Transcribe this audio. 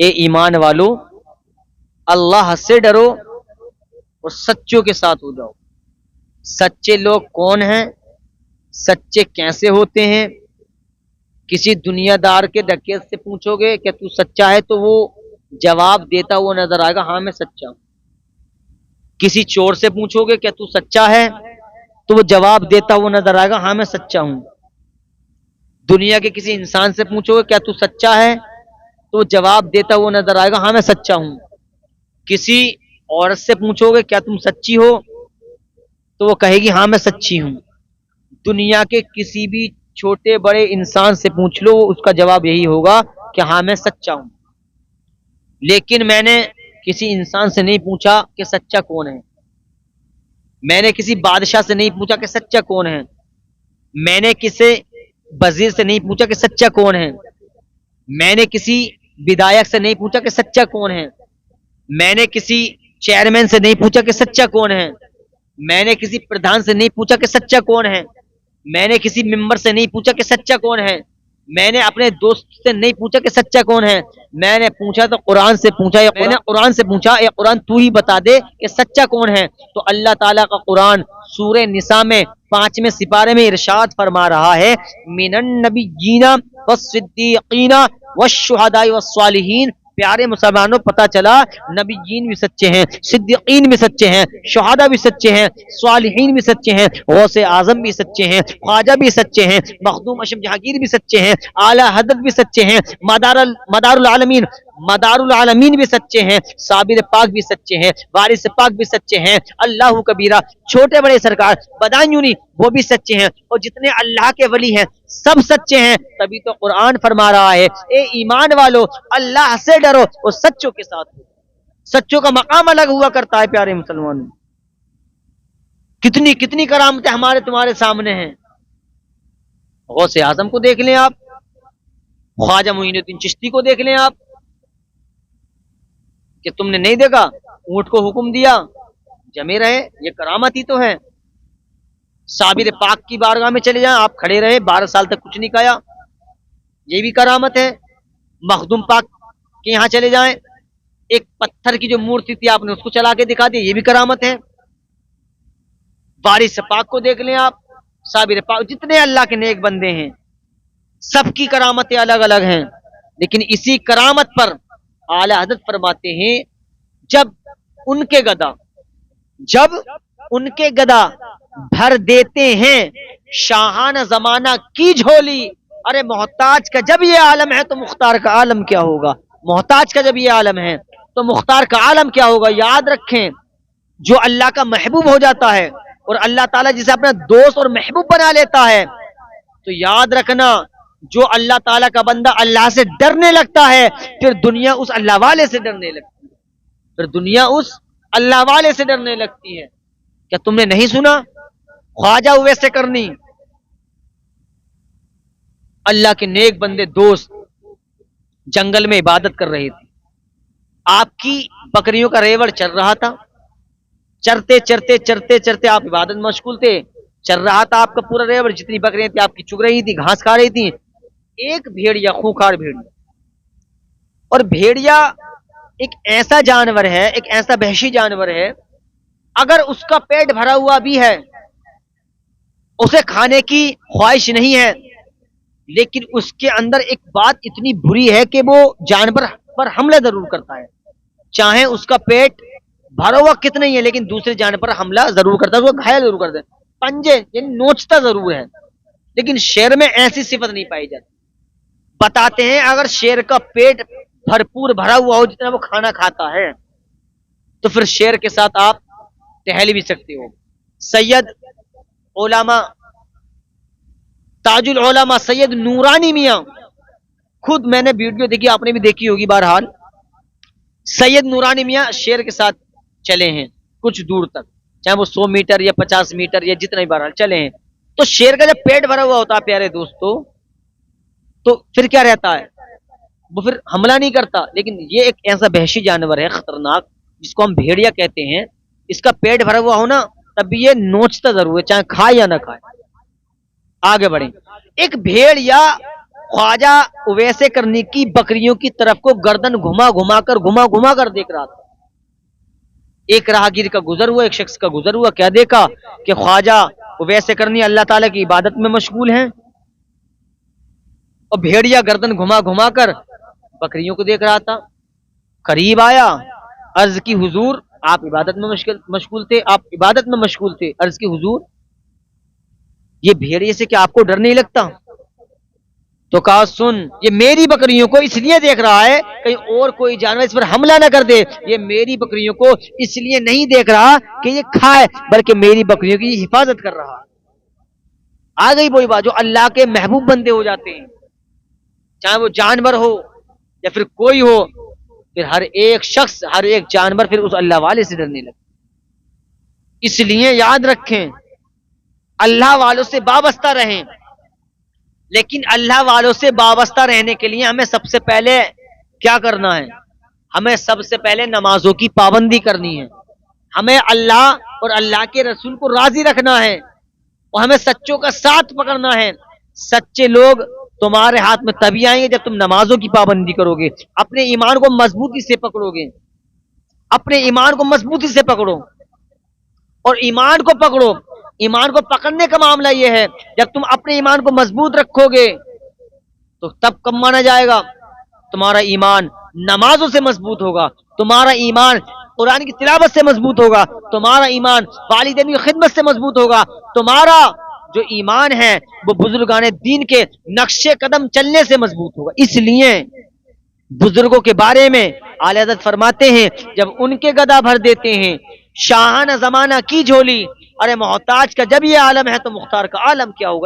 اے ایمان والو اللہ سے ڈرو اور سچوں کے ساتھ ہو جاؤ۔ سچے لوگ کون ہیں؟ سچے کیسے ہوتے ہیں؟ کسی دنیا دار کے ڈکیت سے پوچھو گے کہ تو سچا ہے تو وہ جواب دیتا ہوا نظر آئے گا، ہاں میں سچا ہوں۔ کسی چور سے پوچھو گے کہ تو سچا ہے تو وہ جواب دیتا ہوا نظر آئے گا، ہاں میں سچا ہوں۔ دنیا کے کسی انسان سے پوچھو گے کیا تو سچا ہے تو وہ جواب دیتا ہوا نظر آئے گا، ہاں میں سچا ہوں۔ کسی عورت سے پوچھو گے کیا تم سچی ہو تو وہ کہے گی ہاں میں سچی ہوں۔ دنیا کے کسی بھی چھوٹے بڑے انسان سے پوچھ لو اس کا جواب یہی ہوگا کہ ہاں میں سچا ہوں۔ لیکن میں نے کسی انسان سے نہیں پوچھا کہ سچا کون ہے، میں نے کسی بادشاہ سے نہیں پوچھا کہ سچا کون ہے، میں نے کسی وزیر سے نہیں پوچھا کہ سچا کون ہے، میں نے کسی ودھایک سے نہیں پوچھا کہ سچا کون ہے، میں نے کسی چیئرمین سے نہیں پوچھا کہ سچا کون ہے، میں نے کسی پردھان سے نہیں پوچھا کہ سچا کون ہے، میں نے کسی ممبر سے نہیں پوچھا کہ سچا کون ہے، میں نے اپنے دوست سے نہیں پوچھا کہ سچا کون ہے، میں نے پوچھا تو قرآن سے پوچھا، میں نے قرآن سے پوچھا اے قرآن تو ہی بتا دے کہ سچا کون ہے۔ تو اللہ تعالیٰ کا قرآن سورہ نساء میں 5ویں سپارے میں ارشاد فرما رہا ہے من النبیین والصدیقین والشہداء والصالحین۔ پیارے مسلمانوں پتہ چلا نبیین بھی سچے ہیں، صدیقین بھی سچے ہیں، شہداء بھی سچے ہیں، صالحین بھی سچے ہیں، غوث اعظم بھی سچے ہیں، خواجہ بھی سچے ہیں، مخدوم اشرف جہانگیر بھی سچے ہیں، اعلی حضرت بھی سچے ہیں، مدار العالمین بھی سچے ہیں، صابر پاک بھی سچے ہیں، وارث پاک بھی سچے ہیں، اللہ کبیرہ چھوٹے بڑے سرکار بدایونی وہ بھی سچے ہیں، اور جتنے اللہ کے ولی ہیں سب سچے ہیں۔ تبھی تو قرآن فرما رہا ہے اے ایمان والو اللہ سے ڈرو اور سچوں کے ساتھ ہو۔ سچوں کا مقام الگ ہوا کرتا ہے پیارے مسلمانوں۔ کتنی کتنی کرامتیں ہمارے تمہارے سامنے ہیں۔ غوث اعظم کو دیکھ لیں آپ، خواجہ معین الدین چشتی کو دیکھ لیں آپ، کہ تم نے نہیں دیکھا اونٹ کو حکم دیا جمے رہے، یہ کرامت ہی تو ہے۔ صابر پاک کی بارگاہ میں چلے جائیں آپ کھڑے رہے 12 سال تک کچھ نہیں کھایا، یہ بھی کرامت ہے۔ مخدوم پاک کے یہاں چلے جائیں، ایک پتھر کی جو مورتی تھی آپ نے اس کو چلا کے دکھا دیا، یہ بھی کرامت ہے۔ وارث پاک کو دیکھ لیں آپ، صابر پاک، جتنے اللہ کے نیک بندے ہیں سب کی کرامتیں الگ الگ ہیں، لیکن اسی کرامت پر اعلی حضرت فرماتے ہیں جب ان کے گدا بھر دیتے ہیں شاہانہ زمانہ کی جھولی، ارے محتاج کا جب یہ عالم ہے تو مختار کا عالم کیا ہوگا، محتاج کا جب یہ عالم ہے تو مختار کا عالم کیا ہوگا۔ یاد رکھیں جو اللہ کا محبوب ہو جاتا ہے اور اللہ تعالیٰ جسے اپنا دوست اور محبوب بنا لیتا ہے تو یاد رکھنا جو اللہ تعالیٰ کا بندہ اللہ سے ڈرنے لگتا ہے پھر دنیا اس اللہ والے سے ڈرنے لگتی ہے، پھر دنیا اس اللہ والے سے ڈرنے لگتی ہے۔ کیا تم نے نہیں سنا خواجہ اویس کرنی، اللہ کے نیک بندے دوست جنگل میں عبادت کر رہے تھے، آپ کی بکریوں کا ریوڑ چل رہا تھا، چرتے چرتے چرتے چرتے آپ عبادت میں مشغول تھے، چل رہا تھا آپ کا پورا ریوڑ، جتنی بکریاں تھیں آپ کی چگ رہی تھی، گھاس کھا رہی تھی۔ ایک بھیڑیا، خوںکھار بھیڑیا، اور بھیڑیا ایک ایسا جانور ہے، ایک ایسا وحشی جانور ہے، اگر اس کا پیٹ بھرا ہوا بھی ہے اسے کھانے کی خواہش نہیں ہے، لیکن اس کے اندر ایک بات اتنی بری ہے کہ وہ جانور پر حملہ ضرور کرتا ہے، چاہے اس کا پیٹ بھرا ہوا کتنا ہی ہے لیکن دوسرے جانور پر حملہ ضرور کرتا ہے، اس کو گھائل ضرور کرتا ہے، پنجے یعنی نوچتا ضرور ہے۔ لیکن شیر میں ایسی صفت نہیں پائی جاتی۔ بتاتے ہیں اگر شیر کا پیٹ بھرپور بھرا ہوا ہو جتنا وہ کھانا کھاتا ہے تو پھر شیر کے ساتھ آپ ٹہل بھی سکتے ہو۔ سید علماء تاج العلماء سید نورانی میاں، خود میں نے ویڈیو دیکھی، آپ نے بھی دیکھی ہوگی بہرحال، سید نورانی میاں شیر کے ساتھ چلے ہیں کچھ دور تک، چاہے وہ 100 میٹر یا 50 میٹر یا جتنا ہی بہرحال چلے ہیں، تو شیر کا جب پیٹ بھرا ہوا ہوتا ہے پیارے دوستو تو پھر کیا رہتا ہے، وہ پھر حملہ نہیں کرتا، لیکن یہ ایک ایسا وحشی جانور ہے خطرناک جس کو ہم بھیڑیا کہتے ہیں، اس کا پیٹ بھرا ہوا ہو نا تب بھی یہ نوچتا ضرور ہے چاہے کھائے یا نہ کھائے۔ آگے بڑھیں، ایک بھیڑیا خواجہ اویس کرنی کی بکریوں کی طرف کو گردن گھما گھما کر دیکھ رہا تھا. ایک راہگیر کا گزر ہوا، ایک شخص کا گزر ہوا، کیا دیکھا کہ خواجہ اویس کرنی اللہ تعالیٰ کی عبادت میں مشغول ہیں اور بھیڑیا گردن گھما کر بکریوں کو دیکھ رہا تھا. قریب آیا، عرض کی حضور آپ عبادت میں مشغول تھے، آپ عبادت میں مشغول تھے. عرض کی حضور یہ بھیڑیے سے کیا آپ کو ڈر نہیں لگتا؟ تو کہا سن، یہ میری بکریوں کو اس لیے دیکھ رہا ہے کہیں اور کوئی جانور اس پر حملہ نہ کر دے. یہ میری بکریوں کو اس لیے نہیں دیکھ رہا کہ یہ کھائے، بلکہ میری بکریوں کی حفاظت کر رہا. آ گئی وہی بات، جو اللہ کے محبوب بندے ہو جاتے ہیں، چاہے وہ جانور ہو یا پھر کوئی ہو، پھر ہر ایک شخص، ہر ایک جانور پھر اس اللہ والے سے ڈرنے لگتا. اس لیے یاد رکھیں، اللہ والوں سے وابستہ رہیں. لیکن اللہ والوں سے وابستہ رہنے کے لیے ہمیں سب سے پہلے کیا کرنا ہے؟ ہمیں سب سے پہلے نمازوں کی پابندی کرنی ہے. ہمیں اللہ اور اللہ کے رسول کو راضی رکھنا ہے اور ہمیں سچوں کا ساتھ پکڑنا ہے. سچے لوگ تمہارے ہاتھ میں تبھی آئیں گے جب تم نمازوں کی پابندی کرو گے، اپنے ایمان کو مضبوطی سے پکڑو گے. اپنے ایمان کو مضبوطی سے پکڑو اور ایمان کو پکڑو. ایمان کو پکڑنے کا معاملہ یہ ہے، جب تم اپنے ایمان کو مضبوط رکھو گے تو تب کب مانا جائے گا؟ تمہارا ایمان نمازوں سے مضبوط ہوگا، تمہارا ایمان قرآن کی تلاوت سے مضبوط ہوگا، تمہارا ایمان والدین کی خدمت سے مضبوط ہوگا، تمہارا جو ایمان ہے وہ بزرگان دین کے نقش قدم چلنے سے مضبوط ہوگا. اس لیے بزرگوں کے بارے میں اعلی حضرت فرماتے ہیں، جب ان کے گدا بھر دیتے ہیں شاہانہ زمانہ کی جھولی، ارے محتاج کا جب یہ عالم ہے تو مختار کا عالم کیا ہوگا.